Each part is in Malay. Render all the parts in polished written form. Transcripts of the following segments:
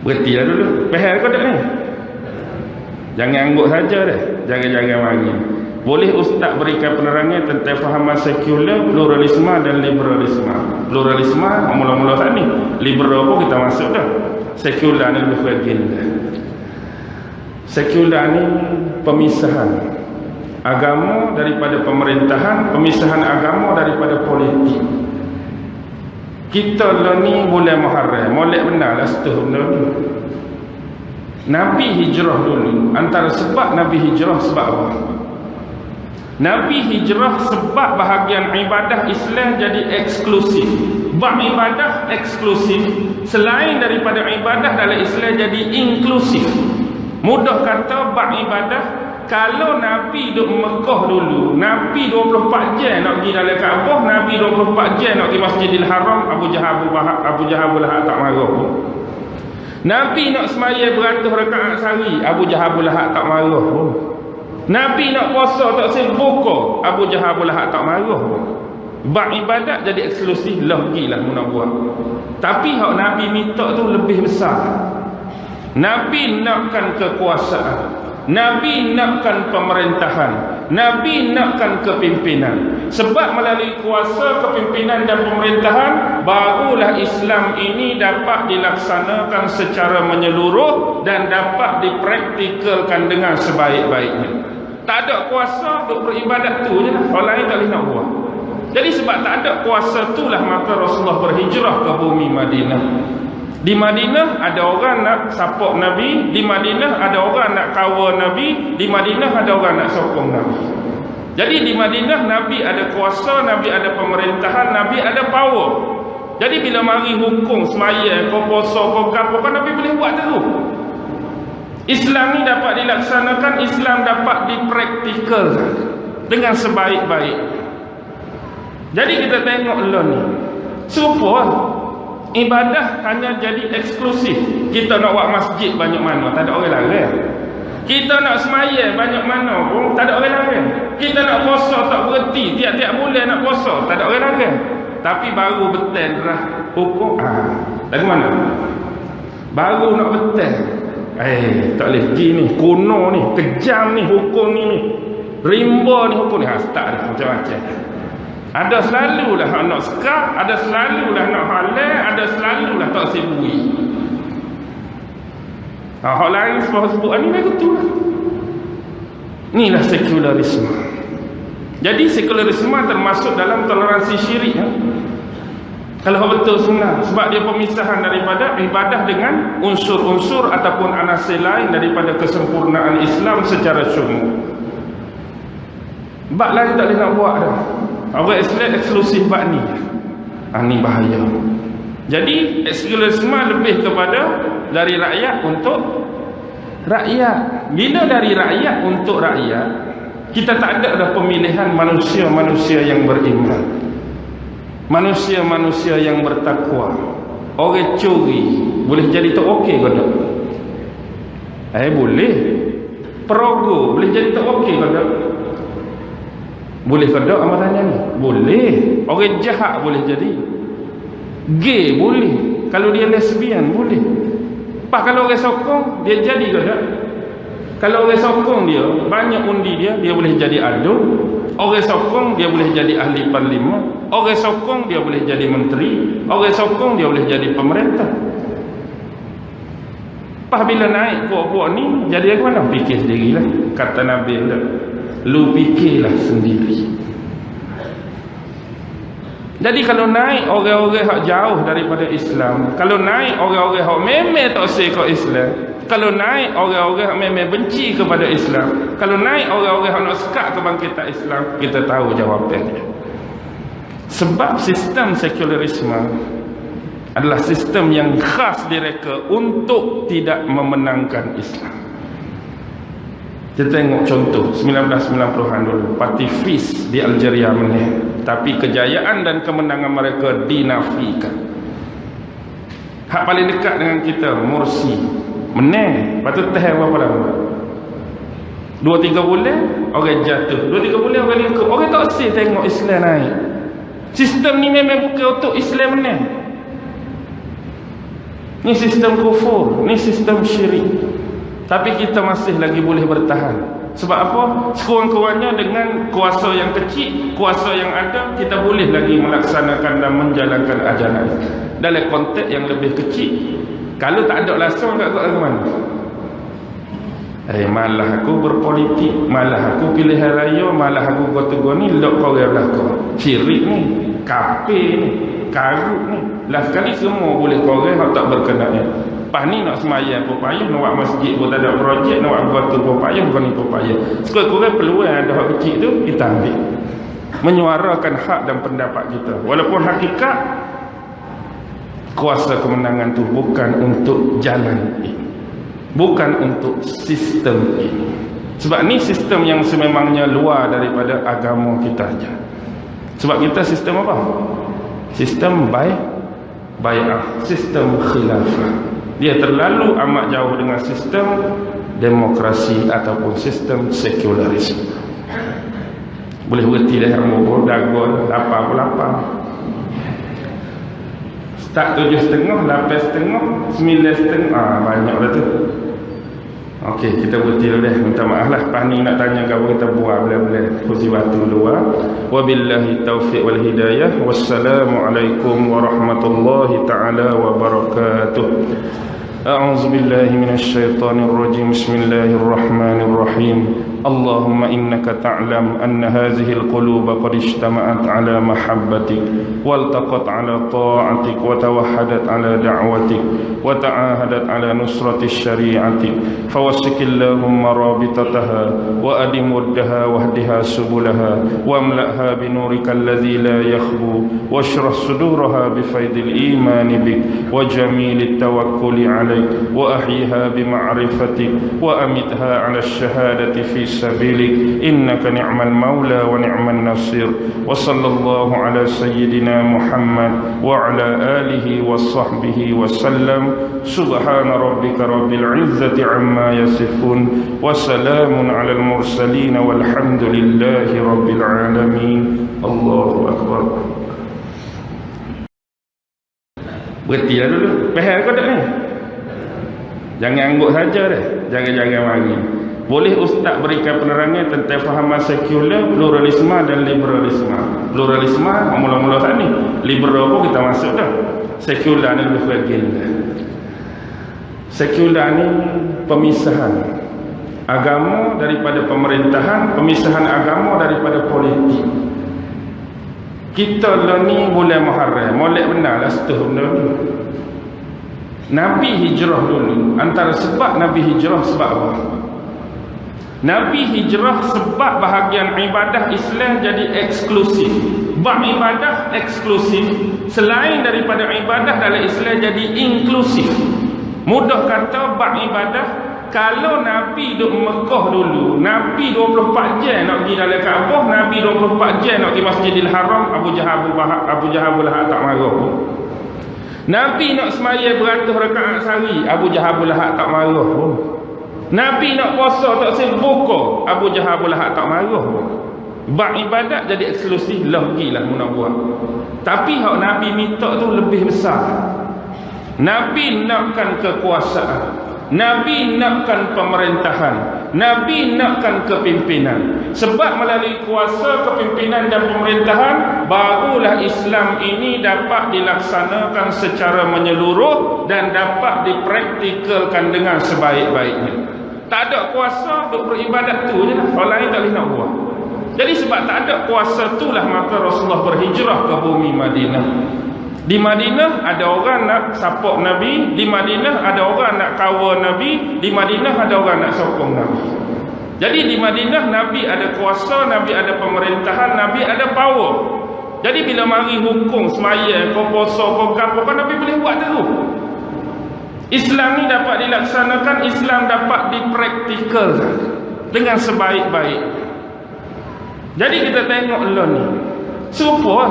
Berhentilah dulu. Faham kau tak ni? Jangan angguk saja dah. Jangan mari. Boleh ustaz berikan penerangan tentang fahaman sekular, pluralisme dan liberalisme. Pluralisme mula-mula saat ni. Liberal pun kita masuk dah. Sekular ni lebih bagian dah. Sekular ni pemisahan agama daripada pemerintahan, pemisahan agama daripada politik. Kita lah ni bulan Muharram, molek benar lah setuh benda ni. Nabi hijrah dulu. Antara sebab Nabi hijrah sebab apa? Nabi hijrah sebab bahagian ibadah Islam jadi eksklusif. Bab ibadah eksklusif, selain daripada ibadah dalam Islam jadi inklusif. Mudah kata bab ibadah, kalau Nabi duduk Mekah dulu, Nabi 24 jam nak pergi dalam Kaabah, Nabi 24 jam nak pergi Masjidil Haram, Abu Jahal tak marah. Nabi nak sembahyang beratus rakaat sehari, Abu Jahal tak marah. Nabi nak puasa tak buka, Abu Jahal tak marah. Bab ibadat jadi eksklusif, lah pergilah nak buat. Tapi hak Nabi minta tu lebih besar. Nabi nakkan kekuasaan, Nabi nakkan pemerintahan, Nabi nakkan kepimpinan. Sebab melalui kuasa, kepimpinan dan pemerintahan, barulah Islam ini dapat dilaksanakan secara menyeluruh dan dapat dipraktikalkan dengan sebaik-baiknya. Tak ada kuasa untuk beribadat tu je lah. Orang lain tak boleh nak buat. Jadi sebab tak ada kuasa itulah maka Rasulullah berhijrah ke bumi Madinah. Di Madinah ada orang nak support Nabi, di Madinah ada orang nak kawal Nabi, di Madinah ada orang nak sokong Nabi. Jadi di Madinah Nabi ada kuasa, Nabi ada pemerintahan, Nabi ada power. Jadi bila mari hukum semaya, kau puasa, kau gapo, kan Nabi boleh buat terus. Islam ni dapat dilaksanakan, Islam dapat dipraktikalkan dengan sebaik-baik. Jadi kita tengok lah ni, supaya ibadah hanya jadi eksklusif. Kita nak buat masjid banyak mana, tak ada orang larang. Kita nak semaya banyak mana pun tak ada orang larang. Kita nak puasa tak berhenti, tiap-tiap bulan nak puasa, tak ada orang larang. Tapi baru betul dah hukum. Dari mana? Baru nak betul. Tak boleh pergi ni, kuno ni, kejam ni hukum ni. Rimba ni hukum ni. Tak ada macam-macam. Ada selalulah nak sekap, ada selalulah nak halal, ada selalulah tak sibui. Hak lain sebab-sebab ni lagu tu lah. Inilah sekularisme. Jadi sekularisme termasuk dalam toleransi syirik. Kalau betul sunnah, sebab dia pemisahan daripada ibadah dengan unsur-unsur ataupun anasir lain daripada kesempurnaan Islam secara syumul. Bab lain tak boleh nak buat dah. Orang Islam eksklusif bab ni. Ni bahaya. Jadi sekularisme lebih kepada dari rakyat untuk rakyat. Bila dari rakyat untuk rakyat, kita tak ada dah pemilihan manusia-manusia yang beriman, manusia-manusia yang bertakwa. Orang curi boleh jadi tak okey ke tak? Boleh. Perogoh boleh jadi tak okey ke tak? Boleh ke tak amarannya ni? Boleh. Orang jahat boleh jadi. Gay boleh. Kalau dia lesbian boleh. Pak kalau orang sokong dia jadi ke tak? Kalau orang sokong dia, banyak undi dia boleh jadi adu. Orang sokong dia boleh jadi ahli parlimen. Orang sokong dia boleh jadi menteri. Orang sokong dia boleh jadi pemerintah. Pak bila naik puak-puak ni, jadi ke mana? Fikir sendirilah. Kata Nabi lah, lu fikirlah sendiri. Jadi kalau naik orang-orang hak jauh daripada Islam, kalau naik orang-orang hak memang tak suka Islam, kalau naik orang-orang hak memang benci kepada Islam, kalau naik orang-orang hak nak sekat kebangkitan Islam, kita tahu jawapannya. Sebab sistem sekularisme adalah sistem yang khas direka untuk tidak memenangkan Islam. Kita tengok contoh 1990-an dulu, Parti FIS di Algeria menang, tapi kejayaan dan kemenangan mereka dinafikan. Hak paling dekat dengan kita, Morsi menang, lepas tu tahan berapa lama? 2-3 bulan orang jatuh, 2-3 bulan orang lingkup. Orang tak asyik tengok Islam naik. Sistem ni memang bukan untuk Islam menang. Ni sistem kufur, ni sistem syirik. Tapi kita masih lagi boleh bertahan. Sebab apa? Sekurang-kurangnya dengan kuasa yang kecil, kuasa yang ada, kita boleh lagi melaksanakan dan menjalankan ajaran dalam konteks yang lebih kecil. Kalau tak ada langsung, tak tahu ke mana. Malah aku berpolitik, malah aku pilihan raya, malah aku gotu-gotu ni, lok korang belakang. Syirik ni, kafir ni, karut ni. Last kali semua boleh korang yang tak berkenaan. Lepas ni nak semayang pun payah, nak buat masjid pun tak ada projek, nak buat gotu pun payah, bukan ni pun payah. Sekurang-kurang peluang ada hak kecil tu, kita ambil. Menyuarakan hak dan pendapat kita. Walaupun hakikat, kuasa kemenangan tu bukan untuk jalan ini, bukan untuk sistem ini. Sebab ni sistem yang sememangnya luar daripada agama kita aja. Sebab kita sistem apa? Sistem bai'ah, sistem khilafah. Dia terlalu amat jauh dengan sistem demokrasi ataupun sistem sekularisme. Boleh berhenti dah rambut dagon 8 start 7.30, 8.30, 9.30, banyak dah tu. Okey, kita berhenti dulu dah. Minta maaf lah, lepas ni nak tanya apa kita buat bila-bila kursi batu luar. Wabillahi taufiq wal hidayah. Wassalamualaikum warahmatullahi ta'ala wabarakatuh. A'udzu billahi minasy syaithanir rajim. Bismillahirrahmanirrahim. Allahumma innaka ta'lam anna hadhihi al-quluba qad ijtama'at 'ala mahabbatik waltaqat 'ala ta'atik wa tawahhadat 'ala da'watik wa ta'ahadat 'ala nusrati syari'atik fawassikillahumma rabitataha wa adim waddaha wahdiha subulaha wamla'ha binurika alladhi la yakhbu washrah suduraha bifaidil imani bik wa jamilit tawakkuli 'alaik wa ahyiha bima'rifatik wa amitha 'ala ash-shahadati fi sabilik innaka ni'mal maula wa ni'man nasir wa sallallahu ala sayyidina Muhammad wa ala alihi wa sahbihi wa sallam. Subhana rabbika rabbil izzati amma yasifun wa salamun ala al mursalin walhamdulillahi rabbil alamin. Allahu akbar. Berhenti dah dulu. Faham kau tak ni? Jangan angguk saja dah. Jangan-jangan mari. Boleh ustaz berikan penerangan tentang fahaman sekular, pluralisme dan liberalisme. Pluralisme mula-mula saat ni, liberal pun kita masuk dah. Sekular ni lebih bagian dah. Sekular ni pemisahan agama daripada pemerintahan, pemisahan agama daripada politik. Kita lah ni bulan Muharram, molek benar lah setuh benda ni. Nabi hijrah dulu. Antara sebab Nabi hijrah sebab apa? Nabi hijrah sebab bahagian ibadah Islam jadi eksklusif. Bab ibadah eksklusif, selain daripada ibadah dalam Islam jadi inklusif. Mudah kata, bab ibadah, kalau Nabi duduk Mekah dulu, Nabi 24 jam nak pergi dalam Kaabah, Nabi 24 jam nak pergi Masjidil Haram, Abu Jahal Lahab tak marah pun. Nabi nak semaya beratus rakaat sehari, Abu Jahal Lahab tak marah pun. Nabi nak puasa tak buka, Abu Jahal Lahab tak marah. Bab ibadat jadi eksklusif, lagilah nak buat. Tapi hak Nabi minta tu lebih besar. Nabi nakkan kekuasaan, Nabi nakkan pemerintahan, Nabi nakkan kepimpinan. Sebab melalui kuasa, kepimpinan dan pemerintahan, barulah Islam ini dapat dilaksanakan secara menyeluruh dan dapat dipraktikalkan dengan sebaik-baiknya. Tak ada kuasa untuk beribadat tu je lah, orang lain tak boleh nak buat. Jadi sebab tak ada kuasa itulah maka Rasulullah berhijrah ke bumi Madinah. Di Madinah ada orang nak support Nabi, di Madinah ada orang nak kawal Nabi, di Madinah ada orang nak sokong Nabi. Jadi di Madinah Nabi ada kuasa, Nabi ada pemerintahan, Nabi ada power. Jadi bila mari hukum semaya, kau puasa, kau gapo, kan Nabi boleh buat terus. Islam ni dapat dilaksanakan, Islam dapat dipraktikalkan dengan sebaik-baik. Jadi kita tengok lah ni, serupa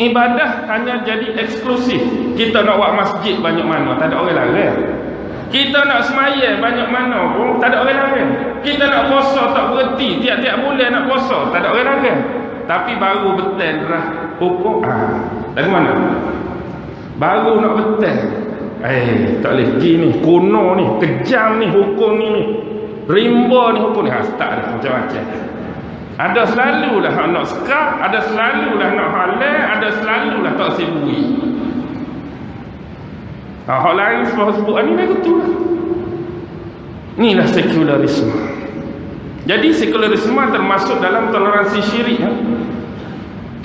ibadah hanya jadi eksklusif. Kita nak buat masjid banyak mana, tak ada orang larang. Kita nak semaya banyak mana pun, tak ada orang larang. Kita nak puasa tak berhenti, tiap-tiap bulan nak puasa, tak ada orang larang. Tapi baru betul lah hukum, dari mana? Baru nak betul, Tak boleh pergi ni, kuno ni, kejam ni hukum ni, rimba ni hukum ni. Tak ada macam-macam. Ada selalulah hak nak sekap, ada selalulah nak halal, ada selalulah tak sibui. Hak lain sebab ni dah betul lah. Inilah sekularisme. Jadi sekularisme termasuk dalam toleransi syirik.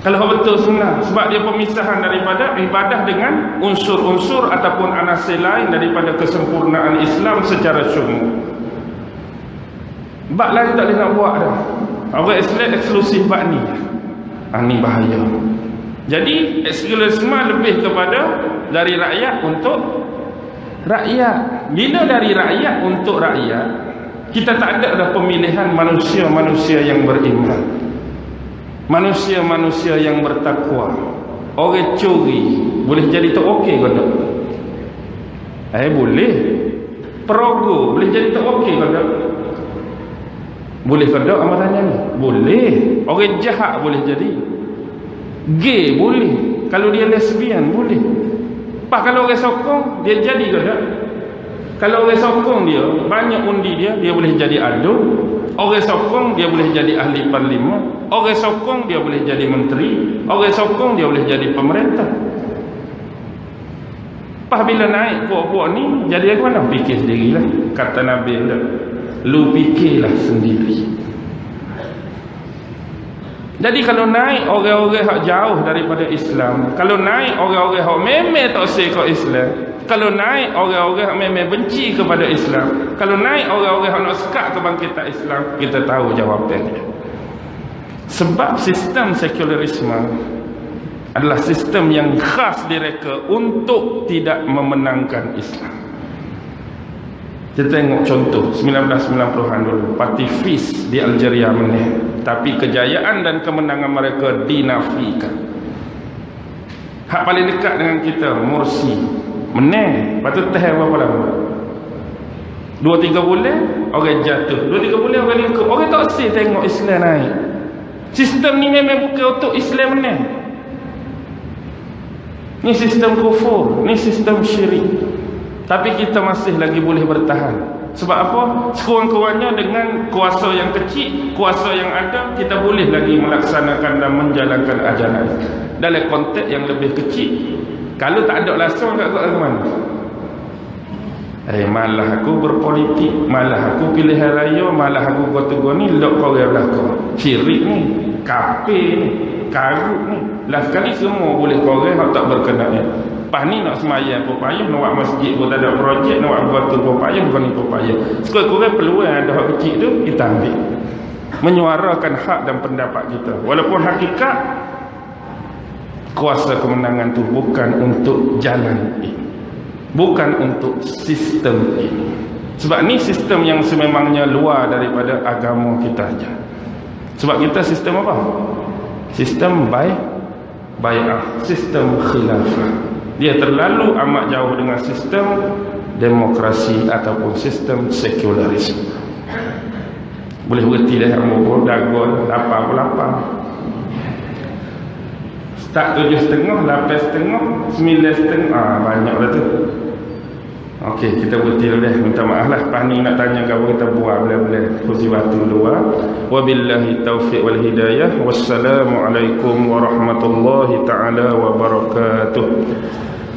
Kalau betul sebenarnya, sebab dia pemisahan daripada ibadah dengan unsur-unsur ataupun anasir lain daripada kesempurnaan Islam secara syumul. Bab lain tak boleh nak buat dah. Orang Islam eksklusif bab ni. Ni bahaya. Jadi sekularisme lebih kepada dari rakyat untuk rakyat. Bila dari rakyat untuk rakyat, kita tak ada dah pemilihan manusia-manusia yang beriman, manusia-manusia yang bertakwa. Orang curi boleh jadi tak okey ke tak? Boleh. Perogoh boleh jadi tak okey ke tak? Boleh ke tak amat tanya ni? Boleh. Orang jahat boleh jadi. Gay boleh. Kalau dia lesbian boleh. Pak kalau orang sokong dia jadi ke tak? Kalau orang sokong dia banyak undi dia boleh jadi adu. Orang sokong dia boleh jadi ahli parlimen. Orang sokong dia boleh jadi menteri. Orang sokong dia boleh jadi pemerintah. Pas bila naik puak-puak ni, jadi aku mana? Fikir sendirilah. Kata Nabi dah, lu fikirlah sendiri. Jadi kalau naik orang-orang hak jauh daripada Islam, kalau naik orang-orang hak memang tak suka Islam, kalau naik orang-orang hak memang benci kepada Islam, kalau naik orang-orang hak nak sekat kebangkitan Islam, kita tahu jawapannya. Sebab sistem sekularisme adalah sistem yang khas direka untuk tidak memenangkan Islam. Kita tengok contoh 1990-an dulu, Parti FIS di Algeria menang, tapi kejayaan dan kemenangan mereka dinafikan. Hak paling dekat dengan kita, Morsi menang, lepas tu tahan berapa lama? 2-3 bulan orang jatuh, 2-3 bulan orang lingkup. Orang tak asyik tengok Islam naik. Sistem ni memang bukan untuk Islam menang. Ni sistem kufur, ni sistem syirik. Tapi kita masih lagi boleh bertahan. Sebab apa? Sekurang-kurangnya dengan kuasa yang kecil, kuasa yang ada, kita boleh lagi melaksanakan dan menjalankan ajaran dalam konteks yang lebih kecil. Kalau tak ada langsung, tak tahu ke mana. Malah aku berpolitik, malah aku pilihan raya, malah aku gotong ni lok korang belakang. Syirik ni, kafir ni, karut ni. Lah sekali semua boleh korang hak tak berkenaan. Pas ni nak semayang pun payah, nak buat masjid pun tak ada projek, nak buat batu pun payah, bukan ni pun payah. Sekurang-kurang peluang ada hak kecil tu, kita ambil. Menyuarakan hak dan pendapat kita. Walaupun hakikat, kuasa kemenangan tu bukan untuk jalan ini, bukan untuk sistem ini. Sebab ni sistem yang sememangnya luar daripada agama kita aja. Sebab kita sistem apa? Sistem bai'ah, sistem khilafah. Dia terlalu amat jauh dengan sistem demokrasi ataupun sistem sekularisme. Boleh berhenti dah umur dagon 8 start 7.30, 8.30, 9.30, banyak dah tu. Okey, kita berhenti dulu dah. Minta maaf lah, pas ni nak tanya apa kita buat bila-bila kursi batu dua. Wabillahi taufiq wal hidayah. Wassalamualaikum warahmatullahi taala wabarakatuh.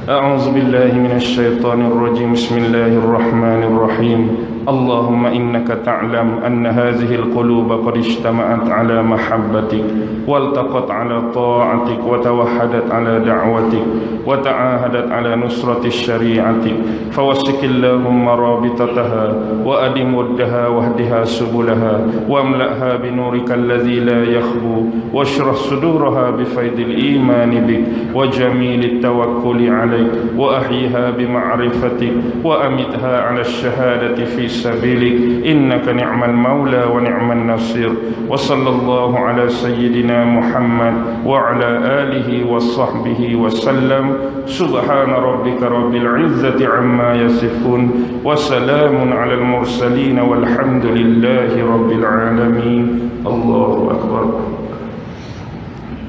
أعوذ بالله من الشيطان الرجيم بسم الله الرحمن الرحيم اللهم إنك تعلم أن هذه القلوب قد اجتمعت على محبتك والتقت على طاعتك وتوحدت على دعوتك وتعاهدت على نصرة الشريعة فوسك اللهم رابطتها وأدم ودها واهدها سبلها واملأها بنورك الذي لا يخبو واشرح صدورها بفيض الإيمان بك وجميل التوكل عليك وأحيها بمعرفتك وأمتها على الشهادة في سبيلك إنك نعم المولى ونعم النصير وصلى الله على سيدنا محمد وعلى آله وصحبه وسلم سبحان ربك رب العزة عما يصفون وسلام على المرسلين والحمد لله رب العالمين الله أكبر.